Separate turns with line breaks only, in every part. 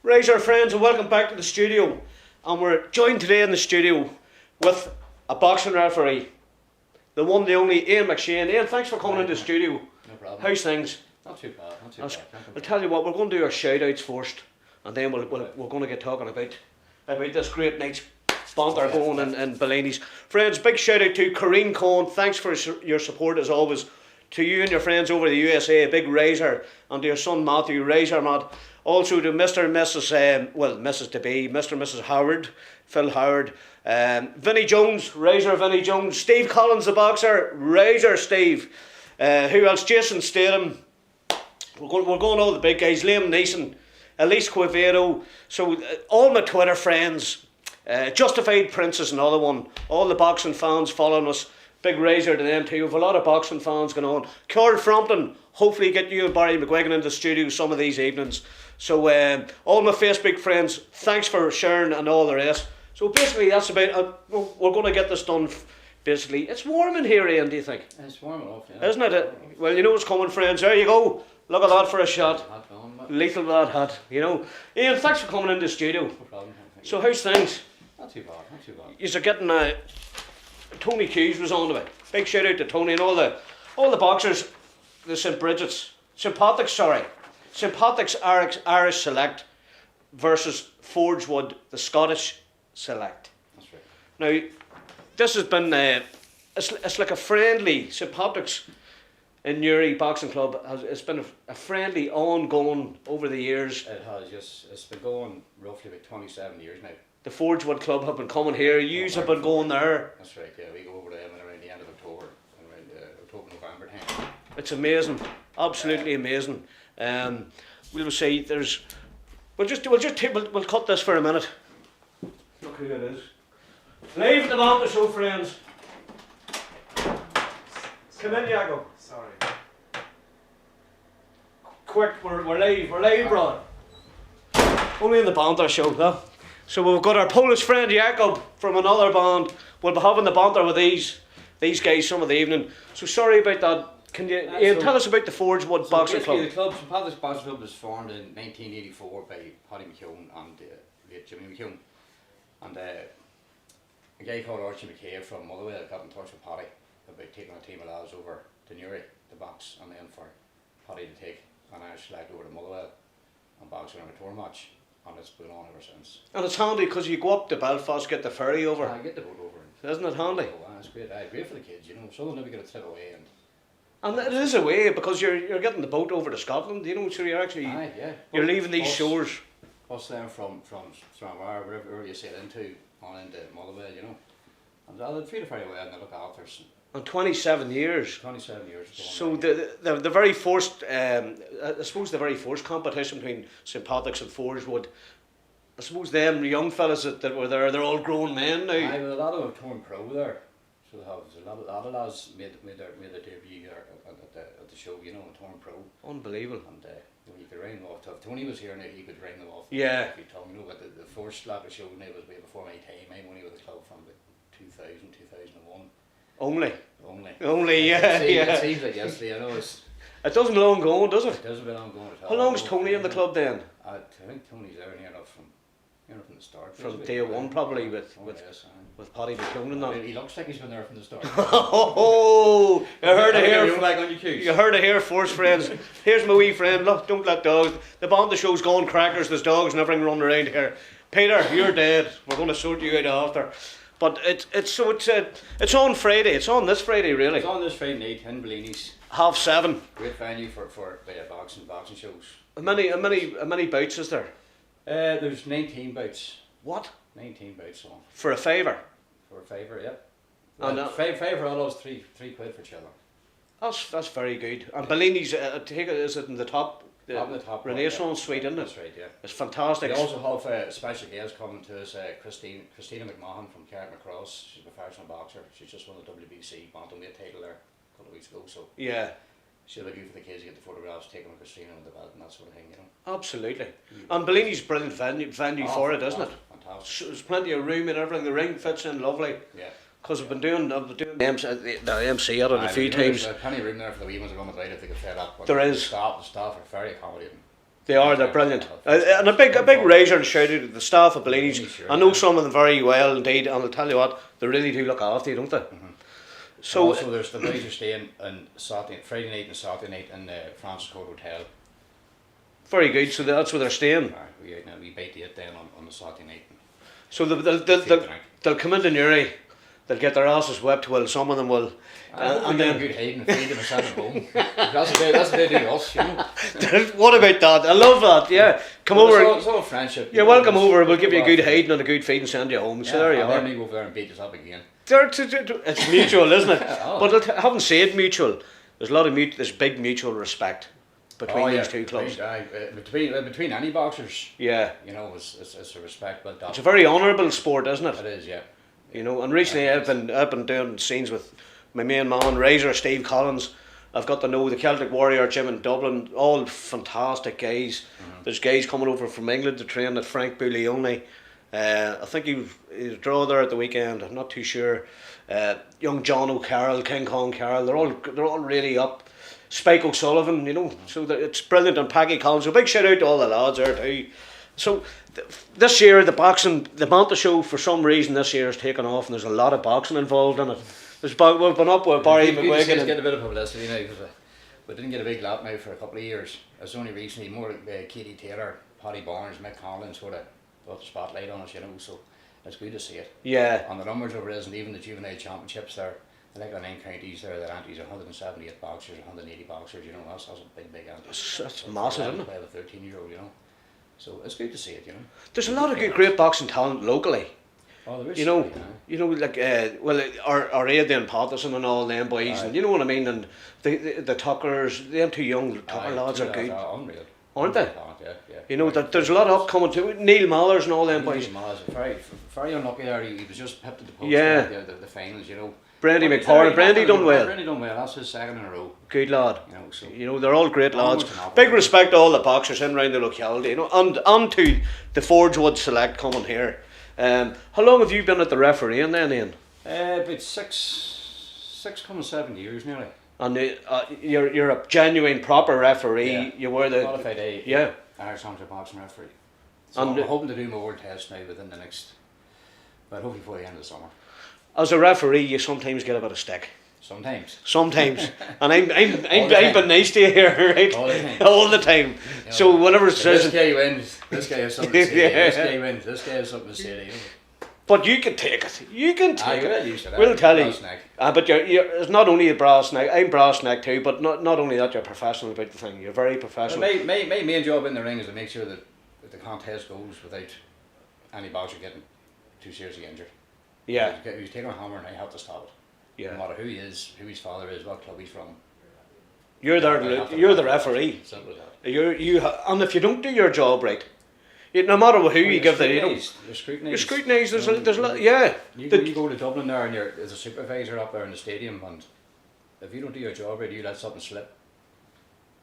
Rise our friends and welcome back to the studio. And we're joined today in the studio with a boxing referee, the one, the only Ian McShane. Ian, thanks for coming into the studio.
No problem.
How's things?
Not too bad, not too bad.
I'll tell you what, we're going to do our shout outs first, and then we're going to get talking about this great night's banter going in Bellini's. Friends, big shout out to Corrine Cohen. Thanks for your support as always. To you and your friends over the USA, a big riser, and to your son Matthew, riser Matt. Also to Mr. and Mrs. Mrs. to be, Mr. and Mrs. Howard, Phil Howard, Vinnie Jones, riser Vinnie Jones, Steve Collins the boxer, riser Steve. Who else? Jason Statham. We're going all the big guys. Liam Neeson, Elise Quevedo. So all my Twitter friends, Justified Prince is another one. All the boxing fans following us. Big riser to them too. We have a lot of boxing fans going on. Carl Frampton, hopefully get you and Barry McGuigan into the studio some of these evenings. So all my Facebook friends, thanks for sharing and all the rest. So basically that's about, we're going to get this done. Basically, it's warm in here, Ian, do you think?
It's warm enough, yeah.
Isn't it? Well, you know what's coming, friends. There you go. Look at that for a shot. Lethal with that hat, you know. Ian, thanks for coming into the studio.
No problem.
So how's things?
Not too bad, not too bad.
You're getting Tony Hughes was on to it. Big shout out to Tony and all the boxers, the St. Patrick's Irish Select versus Forgewood, the Scottish Select.
That's right.
Now, this has been it's like a friendly St. Patrick's in Newry Boxing Club. It's been a friendly ongoing over the years.
It has, yes. It's been going roughly about 27 years now.
The Forgewood Club have been coming here. Yous have been going there.
That's right, yeah. We go over them around the end of October, around October, November time.
It's amazing, absolutely amazing. We'll say we'll cut this for a minute. Look who it is. Live the Banter Show, friends. Come in, Jago.
Sorry.
Quick, we're live, Brad. Only in the Banter Show, huh? So we've got our Polish friend Jakob from another band. We'll be having the banter with these guys some of the evening. So sorry about that. Can you Ian, tell us about the Forgewood Boxing Club?
The club, St. Patrick's Boxing Club, was formed in 1984 by Paddy McKeown and late Jimmy McKeown. And a guy called Archie McKay from Motherwell got in touch with Paddy about taking a team of lads over to Newry to box, and then for Paddy to take an Irish Select over to Motherwell and box around a tour match. And it's been on ever since.
And it's handy because you go up to Belfast, get the ferry over.
I get the boat over.
Isn't it handy?
Oh, it's great. Great for the kids, you know. Some will never get a trip away.
And it is a way because you're getting the boat over to Scotland, you know. So you're actually you're leaving these shores.
Us then from Stranraer, wherever you sail into Motherwell, you know. And they'll treat it very well and they look after us.
And 27 years.
27 years.
So the very first, I suppose the very first competition between St. Patrick's and Forgewood, I suppose them young fellas that were there, they're all grown men now.
Aye, well, a lot of them have turned pro there. So they have a lot of lads made their debut at the show, you know, and turned pro.
Unbelievable.
And you could rein them off. If Tony was here now, he could rein them off.
Yeah.
You know, but the first lap of show now was way before my time. I'm only with the club from about 2000, 2001.
Only,
yeah.
Yeah.
It seems like yesterday, I know it's...
It doesn't belong going, does it?
It doesn't belong going at all.
How long's Tony in the club then?
I think Tony's there near enough from the start.
From day one probably with Paddy McKeown and that.
He looks like he's been there from the start.
Oh, you heard it here.
You
heard it here first, friends. Here's my wee friend. Look, don't let dogs. The Banter Show's gone crackers. There's dogs and everything running around here. Peter, you're dead. We're going to sort you out after. But it's on Friday. It's on this Friday, really.
It's on this Friday night in Bellini's.
7:30.
Great venue for boxing shows.
How many bouts is there?
There's 19 bouts.
What?
19 bouts on.
For a favour?
For a favour, yep.
And
favour all those three quid for children.
That's very good. And Bellini's, is it in the top?
Top in the top.
Renaissance suite, isn't it?
That's right, yeah.
It's fantastic.
We also have special guests coming to us. Christina McMahon from Carrick Macross. She's a professional boxer. She's just won the WBC bantamweight title there a couple of weeks ago. So
yeah.
She'll be good for the kids to get the photographs taken with Christina and the belt and that sort of thing, you know.
Absolutely. And Bellini's brilliant venue for it, isn't it?
Fantastic.
There's plenty of room and everything. The ring fits in lovely.
Yeah.
Because I've been doing the MC at it a few times.
There's plenty of room there for the wee ones to come and ride if they get fed up.
There is.
The staff are very accommodating.
They are, they're brilliant. And a big razor and shout out to the staff of Bellini's. I know some of them very well indeed, and I'll tell you what, they really do look after you, don't they?
So also there's the boys are staying on Friday night and Saturday night in the Francis Court Hotel.
Very good, so that's where they're staying.
We bait the 8 then on the Saturday night.
So they'll come into Newry, they'll get their asses whipped, well some of them will.
And then good hiding and feeding us at home. That's what they do to us, you know.
What about that? I love that, yeah. Come over.
It's all friendship.
You're welcome over, we'll give you a good hiding and a good feed and send you home. So there you are.
And then we go over there and beat us up again.
It's mutual, isn't it? But I haven't said mutual. There's a lot of there's big mutual respect between these two clubs.
Between any boxers.
Yeah.
You know, it's a respect built up.
It's a very honourable sport, isn't it?
It is, yeah.
You know, and recently I've been doing scenes with my main man, Razor Steve Collins. I've got to know the Celtic Warrior gym in Dublin, all fantastic guys. There's guys coming over from England to train at Frank Buglione. I think he was draw there at the weekend, I'm not too sure. Young John O'Carroll, King Kong Carroll, they're all really up. Spike O'Sullivan, you know, so it's brilliant. And Peggy Collins, a big shout out to all the lads there too. So this year the Banter Show for some reason this year has taken off, and there's a lot of boxing involved in it. We've been up with Barry McGuigan.
Get a bit of publicity now because we didn't get a big lap now for a couple of years. It's only recently more Katie Taylor, Paddy Barnes, Mick Conlon sort of put the spotlight on us, you know. So it's good to see it. Yeah. And the numbers over is, and even the juvenile championships there. Like the 9 counties there, the antes are 178 boxers, 180 boxers, you know, that's a big antes.
That's massive, isn't it?
By the 13-year-old, you know. So it's good to see it, you know.
There's a lot of great boxing talent locally.
Oh, there is.
You know, like our Aidan Patterson and all them boys, and you know what I mean. And the Tuckers, them two young Tucker lads are good,
unreal.
Aren't they?
Yeah.
You know, there's a lot of upcoming too. Neil Mallers and all them boys.
Neil Mallers, very unlucky there. He was just pipped at the post.
Yeah.
The finals, you know.
Brandy McParland, Brandy done well.
Brandy done well. That's his second in a row.
Good lad.
You know,
they're all great lads. Big respect to all the boxers in around the locality. You know, and to the Forgewood Select coming here. How long have you been at the refereeing then, Ian?
About six coming 7 years nearly.
And you're a genuine proper referee.
Yeah.
You were the
qualified Irish amateur boxing referee. So I'm hoping to do my world test now within the next, but hopefully before the end of the summer.
As a referee, you sometimes get a bit of stick.
Sometimes.
And I'm been nice to you here, right? All the time. You know, so whatever it says.
This guy wins. This guy has something to say. This guy wins. This guy has something to say. You know.
But you can take it. You can take it.
We'll
tell you. But you're it's not only a brass neck. I'm brass neck too. But not only that, you're professional about the thing. You're very professional.
Well, my main job in the ring is to make sure that the contest goes without any boxer getting too seriously injured.
Yeah.
He's taking a hammer and I have to stop it. Yeah. No matter who he is, who his father is, what club he's from.
You're the referee.
Simple as
that. And if you don't do your job right, no matter who you give the, you know,
you're scrutinised.
You're scrutinised. There's a lot. Yeah.
You go to Dublin there and there's a supervisor up there in the stadium, and if you don't do your job right, you let something slip,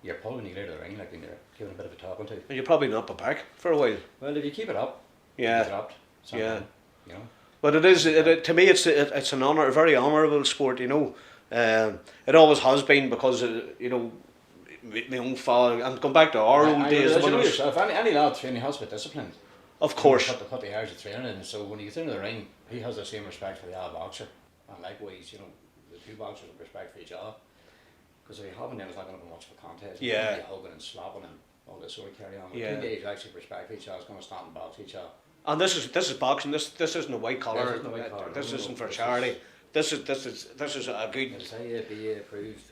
you're pulling you out of the ring, like, and you're giving a bit of a talking to.
And you're probably not back for a while.
Well, if you keep it up,
yeah,
you dropped.
Yeah.
You know.
But it is to me it's an honour, a very honourable sport. You know, it always has been because you know, my own father, and come back to our own days.
You know yourself, any lad training has to be disciplined.
Of course.
Put the hours of training in, so when you get into the ring, he has the same respect for the other boxer, and likewise, you know, the two boxers have respect for each other. Because if you haven't, then it's not going to be much of a contest.
Yeah.
You're hugging and slapping and all this sort of carry on.
Yeah.
Two days you actually respect each other, it's going to stand and box each other.
And this is boxing. This isn't a white collar. This isn't for charity. This is a good.
It's AABA approved,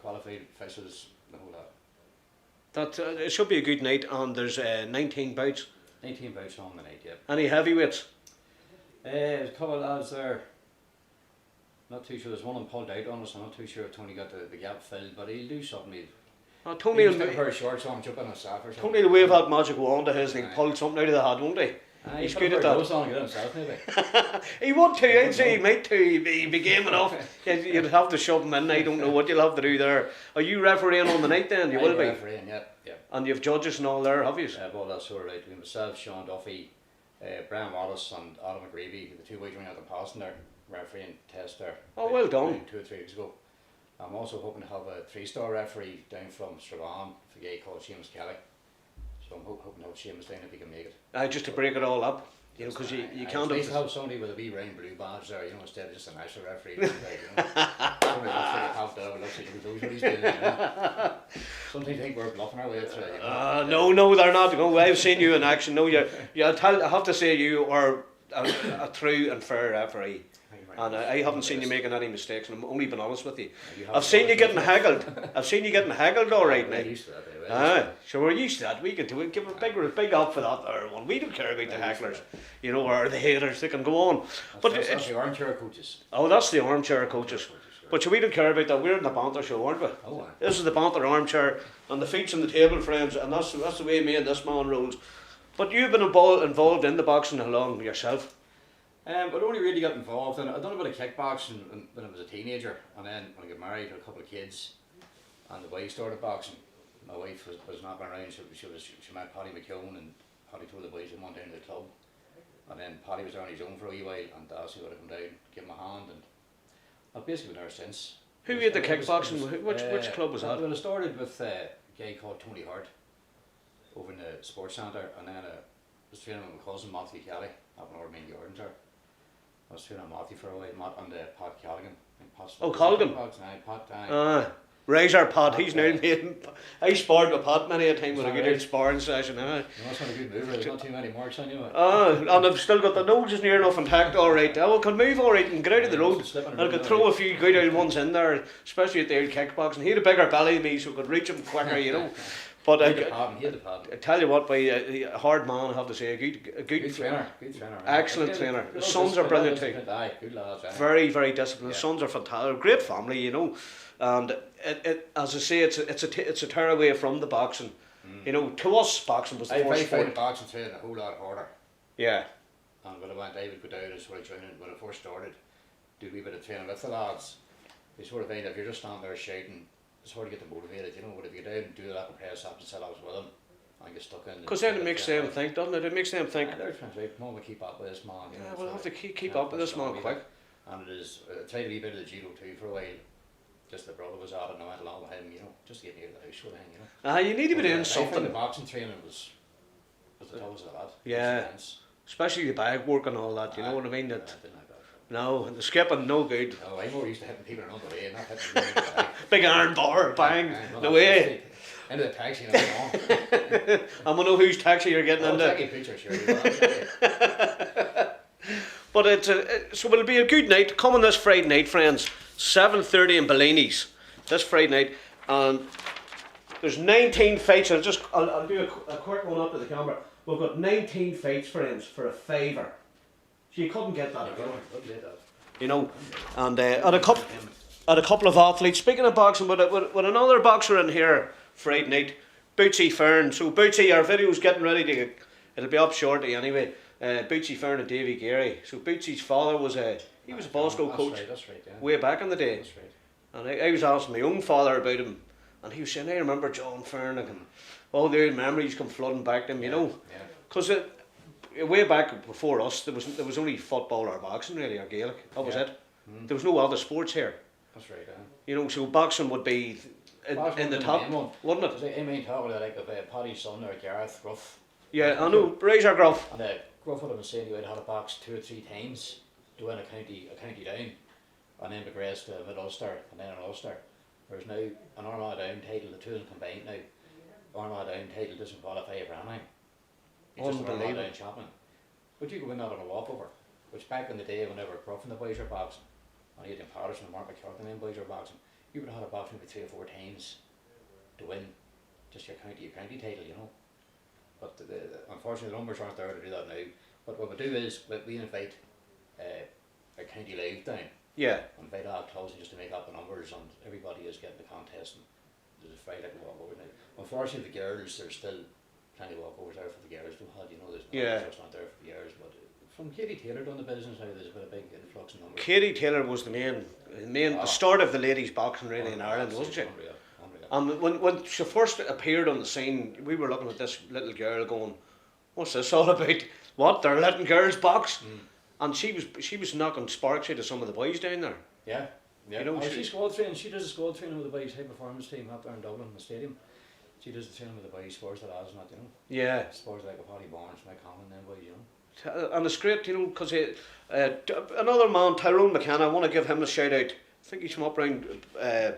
qualified officials, the whole lot.
That it should be a good night. And there's 19 bouts.
19 bouts on the night, yeah.
Any heavyweights?
There's a couple of lads there. Not too sure. There's one of them pulled out on us. I'm not too sure if Tony got the gap filled, but he'll do something.
Tony will
stick a pair of shorts on, jump in a staff or something.
Tony will wave that magic wand of his and he'll pull something out of the hat, won't he? He's good at that.
On get himself, maybe.
He would too. I'd say he might too. He'd be game enough. You'd have to shove him in. I don't know what you'll have to do there. Are you refereeing on the night then? You will be.
Refereeing, yeah.
And you've judges and all there, have you?
Well, that's all right. We myself, Sean Duffy, Brian Wallace, and Adam McGreevy, the two boys running out the passing there, refereeing test there.
Oh, well done.
2 or 3 weeks ago. I'm also hoping to have a 3-star referee down from Strabane, a guy called James Kelly. So I'm hoping to have Seamus down if he can make it.
Just to break it all up, you know, because you can't.
It's nice to have somebody with a wee round blue badge there, you know, instead of just a national referee. You know. Somebody looks like a half dog, looks like he knows what he's doing. You know. Sometimes I think we're bluffing our way through it. You know.
No, they're not. No, I've seen you in action. No, I have to say you are a true and fair referee. And I haven't seen you making any mistakes, and I'm only being honest with you. I've seen you getting haggled. I've seen you getting haggled, all right, now. So we're used to that. We can do it. Give a big up for that there one. We don't care about the hecklers, you know, or the haters. They can go on. But
that's the armchair coaches.
Oh, that's the armchair coaches. But we don't care about that. We're in the Banter Show, aren't we?
Oh,
this is the Banter armchair, and the feet's on the table, friends, and that's the way me and this man rolls. But you've been involved in the boxing how long yourself?
But I only really got involved, and I done a bit of kickboxing when I was a teenager, and then when I got married, had a couple of kids, and the wife started boxing. My wife was knocking around. She met Paddy McKeown, and Paddy told the boys to come on down to the club, and then Paddy was there on his own for a wee while, and asked me to come down, give him a hand, and I've basically been there since.
Who had the kickboxing? Which club was that?
Well, I started with a guy called Tony Hart over in the sports centre, and then I was training with my cousin Matthew Kelly up in Ormain Gardens there. I was training Matthew for a while, and Pat Callaghan.
Oh, Callaghan. Razor Pat, he's now made. I sparred with Pat many a time when I get out sparring session.
That's not a good move, there's not too many marks on you.
And I've still got the nose is near enough intact, alright. I can move alright and get out of the road. And I could throw a few good old ones in there, especially at the old kickboxing. He had a bigger belly than me, so I could reach him quicker, you know. But I tell you what, by a hard man, I have to say, a good trainer. Excellent trainer. The sons are brilliant too.
Good lads,
very, very disciplined. The sons are fantastic. Great family, you know. And as I say, it's a tearaway from the boxing. You know, to us, boxing was the first sport.
I found boxing training a whole lot harder.
Yeah.
And when I would go down and sort of training when I first started, do a wee bit of training with the lads. They sort of find if you're just standing there shouting, it's hard to get them motivated, you know. But if you go down and do that and press up and sit ups with them, and get stuck in.
Because then it makes them think, doesn't it? It makes them think.
They're trying to say, Mom, we keep up with this man.
Yeah, we'll have to keep up with this man quick.
And it is, I tried a wee bit of the judo too for a while. Just the brother was at it and I went along with him, you know, just to get me out of the house sort of thing, you know.
You need to be doing something.
I think the boxing training was the toughest of that.
Yeah. Especially the bag work and all that, you know what I mean? No, the skipping, no good.
No, I'm more used to hitting people around the way, not hitting them in the back.
Big iron bar, bang, no way.
Into the taxi and I'm on.
I want to know whose taxi you're getting into.
I'll take a picture, sure.
But so it'll be a good night. Coming this Friday night, friends. 7:30 in Bellini's this Friday night, and there's 19 fights. I'll do a quick one up to the camera. We've got 19 fights, friends, for a favour. So you couldn't get that again. You know, and at a couple of athletes. Speaking of boxing, with another boxer in here Friday night, Bootsy Fern. So Bootsy, our video's getting ready to. It'll be up shortly anyway. Bootsy Fern and Davy Gary. So Bootsy's father was a Bosco coach way back in the day.
That's right.
And I was asking my own father about him, and he was saying, I remember John Fernick, and all the old memories come flooding back to him, you know. Because way back before us, there was only football or boxing really, or Gaelic. That was it. There was no other sports here.
That's right.
You know, so boxing would be in the top, wouldn't it?
I mean, talking about Paddy's son or Gareth Gruff.
Yeah, I know, Razor Gruff.
And Gruff would have been saying he would have had a box 2 or 3 times to win a county down, and then progressed to mid-Ulster and then an Ulster. Whereas now an Armagh Down title, the two of them combined now, Armagh Down title doesn't qualify for anything. It's just an Armagh Down champion. But you could win that on a walkover, which back in the day whenever Gruff and the boys were boxing, and Aidan Patterson and Mark McCarthy and them boys were boxing, you would have had a boxing maybe 3 or 4 times to win just your county title, you know. But unfortunately the numbers aren't there to do that now. But what we do is we invite a county live down.
Yeah.
And invite all clubs just to make up the numbers, and everybody is getting the contest, and there's a Friday walkover now. Unfortunately the girls, there's still plenty of walkovers there for the girls. You know, there's not there for the girls, but from Katie Taylor done the business now, there's been a big influx in numbers.
Katie Taylor was the the start of the ladies boxing really in Ireland, wasn't she?
Unreal.
And when she first appeared on the scene, we were looking at this little girl going, what's this all about? What, they're letting girls box? And she was knocking sparks out of some of the boys down there.
Yeah.
You know,
she squad training. She does a squad training with the boys' high performance team up there in Dublin, in the stadium. She does the training with the boys, spurs the lads and that, you know.
Yeah.
Spurs like a Paddy Barnes, Mike Conlon, them boys, you know.
And it's great, you know, because another man, Tyrone McKenna, I want to give him a shout out. I think he's from up around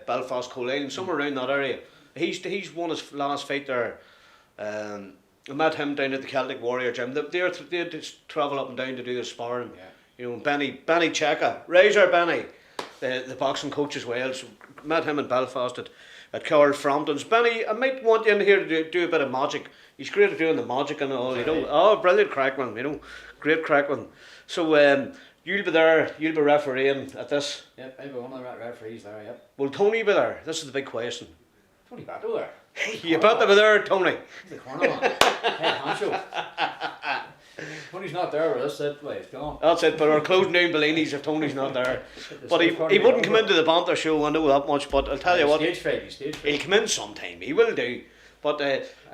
Belfast, Colleen, somewhere around that area. He's won his last fight there. I met him down at the Celtic Warrior gym. They just travel up and down to do the sparring.
Yeah.
You know, Benny Cheka, Razor Benny, the boxing coach as well. So met him in Belfast at Carl Frampton's. Benny, I might want you in here to do a bit of magic. He's great at doing the magic and all, you know. Oh, brilliant crackman, you know, great crackman. So you'll be there, you'll be refereeing at this.
Yep, I'll be one of the referees there, yep.
Will Tony be there? This is the big question.
Tony Battle there.
You better be there, Tony.
He's the corner man. Head honcho. Tony's not there with us, that way, it's gone.
That's it, but our closing down Bellinis if Tony's not there. But he wouldn't come into the Banter Show, I know that much, but I'll tell you what.
Stage fright.
He'll come in sometime, he will do. But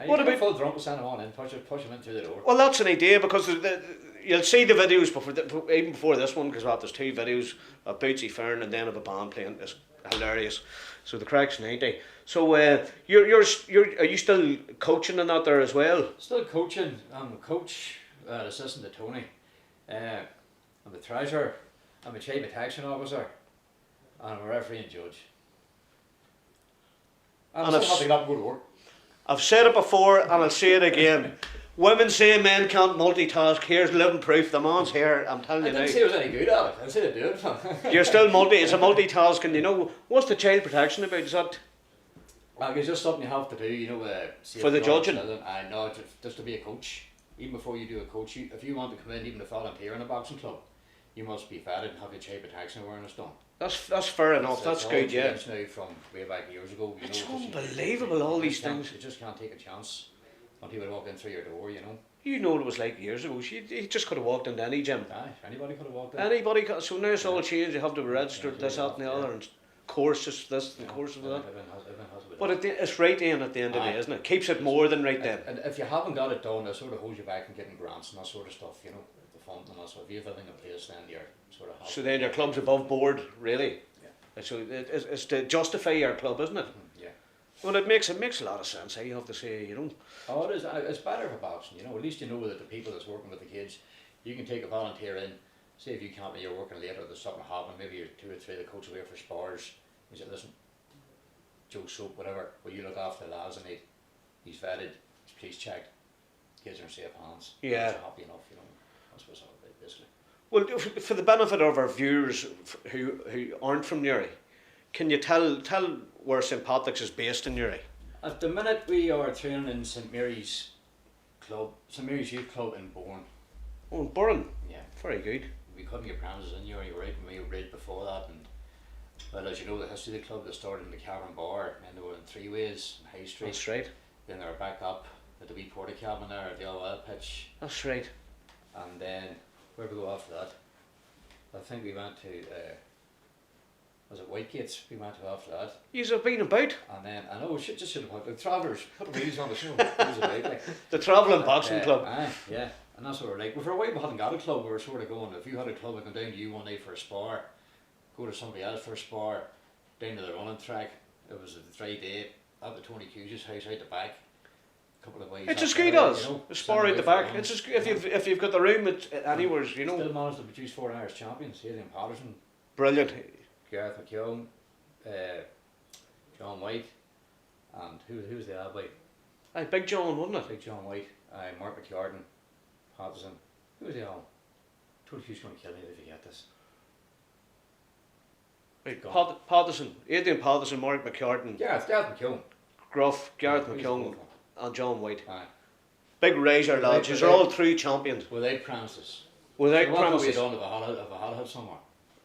what about full drunk, send him on in, push him in through the door.
Well, that's an idea, because you'll see the videos even before this one, because there's 2 videos of Bootsy Fern and then of a band playing. It's hilarious. So the crack's 90. So are you still coaching and that there as well?
Still coaching. I'm a coach, assistant to Tony. I'm the treasurer. I'm a chief protection officer. And I'm a referee and judge. I'm still happy not to go to work.
I've said it before and I'll say it again. Women say men can't multitask. Here's living proof. The man's here. I'm telling you now.
I didn't say I was any good at it. I said I do it.
You're still it's a multitasking. You know, what's the child protection about? Is that?
Like, it's just something you have to do. You know,
for the judging.
I know, just to be a coach. Even before you do a coach, if you want to come in, even to volunteer in a boxing club, you must be vetted and have your child protection awareness done.
That's fair enough. That's good, yeah.
It's now from way back years ago.
It's unbelievable, all these things.
You just can't take a chance when people walk in through your door, you know.
You know what it was like years ago. You just could have walked into any gym.
Aye, anybody could have walked in.
Anybody could. So now it's all changed. You have to be registered, this, that, and the other, and courses this and courses that. But it's right in at the end of the day, isn't it? Keeps it more than right then.
And if you haven't got it done, it sort of holds you back from getting grants and that sort of stuff, you know, the fund and that. So if you have everything in place, then you're sort of.
So then your club's above board, really.
Yeah.
So it's to justify your club, isn't it?
Yeah.
Well, it makes a lot of sense. You have to say, you know.
Oh, it is. It's better for boxing, you know. At least you know that the people that's working with the kids, you can take a volunteer in. Say if you can't, you're working late or there's something happening. Maybe you're 2 or 3 of the coach away for spars. You say, listen, Joe Soap, whatever. Will you look after the lads and he's vetted, he's police checked. Kids are in safe hands.
Yeah.
Kids are happy enough, you know. That's what's all about, basically.
Well, for the benefit of our viewers who aren't from Newry, can you tell where St Patrick's is based in Newry?
At the minute we are training in St Mary's Youth Club in Bourne.
Oh, in Bourne?
Yeah.
Very good.
We couldn't get premises in Newry, right? We were right before that, and well, as you know, the history of the club, they started in the Cavern Bar, and they were in 3 ways, in High Street.
That's right.
Then they were back up at the wee porta cabin there at the old oil pitch.
That's right.
And then, where did we go after that? I think we went to, was it Whitegates? We went to after that.
You've been about.
And then, I know, should have put the Travellers, put the wheels on the show. About, like.
The Travelling Boxing Club.
Yeah, and that's what we're like. Well, for a while we hadn't got a club, we were sort of going, if you had a club, I'd come down to you one day for a spar, go to somebody else for a spar, down to the running track. It was a dry day at the Tony Cughes house out the back. A couple of ways.
It's as good as a spar out the back. It's just if you've got the room anywhere, you know.
Still managed to produce 4 Irish champions. Adrian Patterson,
brilliant.
Gareth McKeown, John White, and who was the other boy?
Big John, wasn't it?
Big John White, Mark McCartan, Patterson. Who was the other? Tony Cughes going to kill me if you get this.
Right, Patterson, Adrian Patterson, Mark McCartan,
Gareth McKeown,
Gruff, Gareth McKeown, and John White.
Aye.
Big razor lads. They're all 3 champions.
Without premises.
Without
so
premises.
What done if I had somewhere?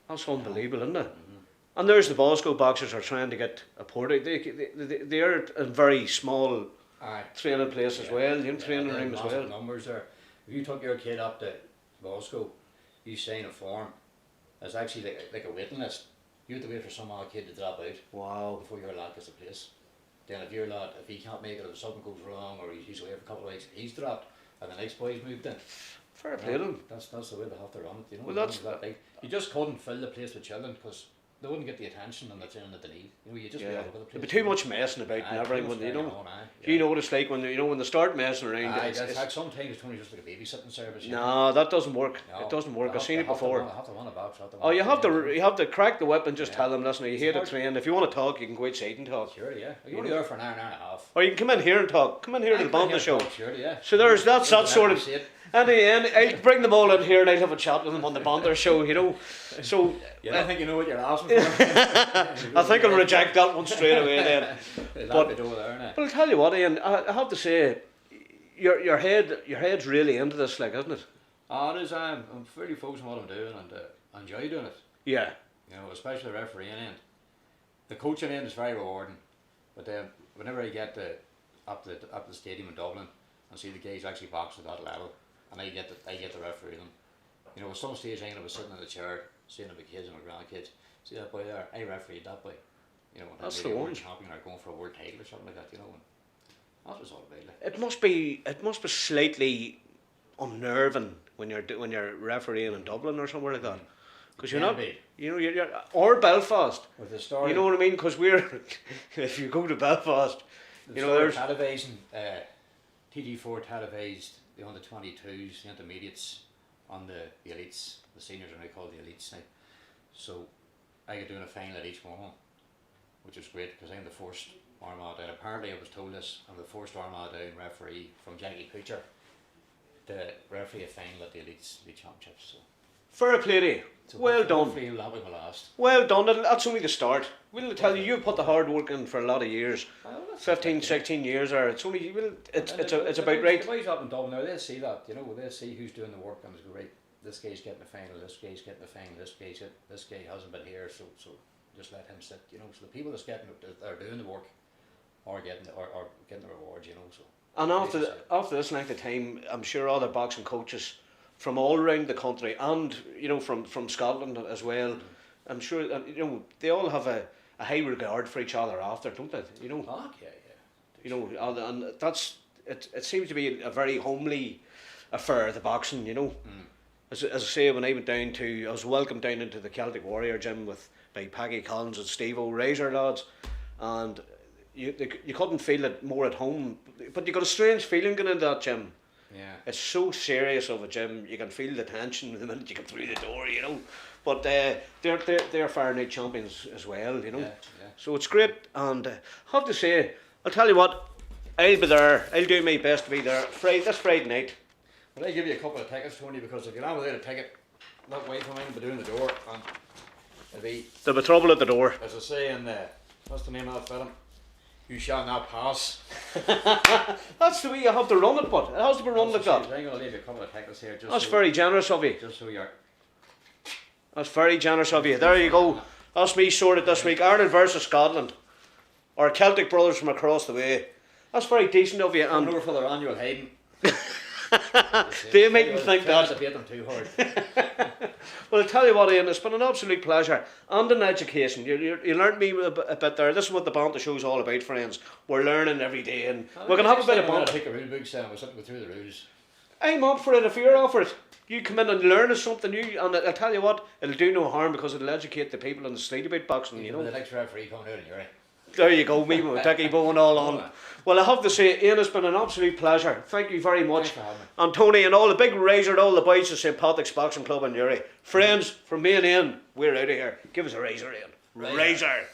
That's unbelievable, isn't it? Mm-hmm. And there's the Bosco boxers are trying to get a port out. They are a very small training place as well, training room as well.
Numbers there. If you took your kid up to Bosco, you sign a form. It's actually like a waiting list. You have to wait for some other kid to drop out.
Wow.
Before your lad gets a place. Then if your lad, if he can't make it, if something goes wrong, or he's away for a couple of weeks, he's dropped, and the next boy's moved in.
Fair play to them.
That's the way they have to run it, you know.
Well, that's
you just couldn't fill the place with children because they wouldn't get the attention and the training that they need. You know, you just be
Yeah.
all over the place.
There'd be too much messing about and everything. When you know, you know what it's like when when they start messing around.
It's like sometimes it's only just like a babysitting service.
No, that doesn't work. It doesn't work. I've seen it before.
I have to run a box.
Oh, you have to crack the whip and just tell them, listen, you hate to train. If you want to talk, you can go outside and talk.
Sure, yeah. You're only there for an hour and a half.
Or you can come in here and talk. Come in here to the Banter Show.
Sure, yeah.
So that's that sort of. And I'll bring them all in here and I'll have a chat with them on the Banter Show, you know. So
I think you know what you're asking for.
I think I'll reject that one straight away then. But I'll tell you what, Ian, I have to say, your head's really into this, like, isn't it?
Oh, it is. I'm fairly focused on what I'm doing and I enjoy doing it.
Yeah.
You know, especially the refereeing end. The coaching end is very rewarding, but whenever I get up the stadium in Dublin and see the guys actually box at that level, and I get the referee them. You know, at some stage I was sitting in the chair, seeing my kids and my grandkids. See that boy there? I refereed that boy. You know, when
that's
they're
the
a
one.
world champion or going for a world title or something like that. You know, and that's what it's all about. Like.
It must be slightly unnerving when you're refereeing in Dublin or somewhere like that. Because you're not, you know, you're or Belfast.
With the story,
you know what I mean? Because if you go to Belfast, you know, there's
televising. TG4 televised the under-22s, the intermediates, on the elites. The seniors are now called the elites now. So I get doing a final at each one, which is great because I'm the first Armagh down. Apparently I was told this, I'm the first Armagh down referee from Jackie Poocher to referee a final at the elites league championships. So.
Fair play to you. Well done.
Hopefully that'll be my last.
Well done. That's only the start. We'll tell you, you've put the hard work in for a lot of years. 15, 16 years, or it's only it's about right.
The boys up in Dublin now, they'll see that, you know, they'll see who's doing the work and they'll go, right, this guy's getting the final, this guy's getting the final, this guy hasn't been here, so just let him sit, you know. So the people that are doing the work are getting the rewards, you know. So. And
after this length of time, I'm sure other boxing coaches from all around the country and, you know, from Scotland as well, I'm sure, you know, they all have a high regard for each other after, don't they? You know.
Oh, yeah.
You know, and that's it seems to be a very homely affair, the boxing, you know. As I say, when I went down I was welcomed down into the Celtic Warrior gym by Peggy Collins and Steve O'Razor lads, and you couldn't feel it more at home, but you got a strange feeling going into that gym.
Yeah.
It's so serious of a gym. You can feel the tension the minute you come through the door, you know. But they're Fahrenheit champions as well, you know.
Yeah.
So it's great, and I have to say, I'll tell you what, I'll be there. I'll do my best to be there. This Friday night.
But I give you a couple of tickets, Tony, because if you're not without a ticket, that way from me, but doing the door, and
there'll be trouble at the door.
As I say in what's the name of that film? You shall not pass.
That's the way you have to run it, but it has to be run like that.
I'm going to leave you a couple of tickets here.
That's very generous of you.
Just so you're.
That's very generous of you. There you go. That's me sorted this week. Ireland versus Scotland. Our Celtic brothers from across the way. That's very decent of you.
And over for their annual hiding.
They make them think that.
To beat them too hard.
Well, I'll tell you what, Ian, it's been an absolute pleasure. And an education. You learned me a bit there. This is what the Banter Show is all about, friends. We're learning every day, and we're going to have a bit of banter.
Take a rule book, we're sitting go through the rules.
I'm up for it if you're up for it. You come in and learn something new, and I'll tell you what, it'll do no harm because it'll educate the people on the street about boxing, you know.
The next referee coming out in NEWRY.
There you go, me with Dickie Bow and all on. Well, I have to say, Ian, it's been an absolute pleasure. Thank you very much.
Thanks for having me.
And Tony and all the big Razor and all the boys at St. Patrick's Boxing Club in NEWRY. Friends, from me and Ian, we're out of here. Give us a Razor, Ian. Razor.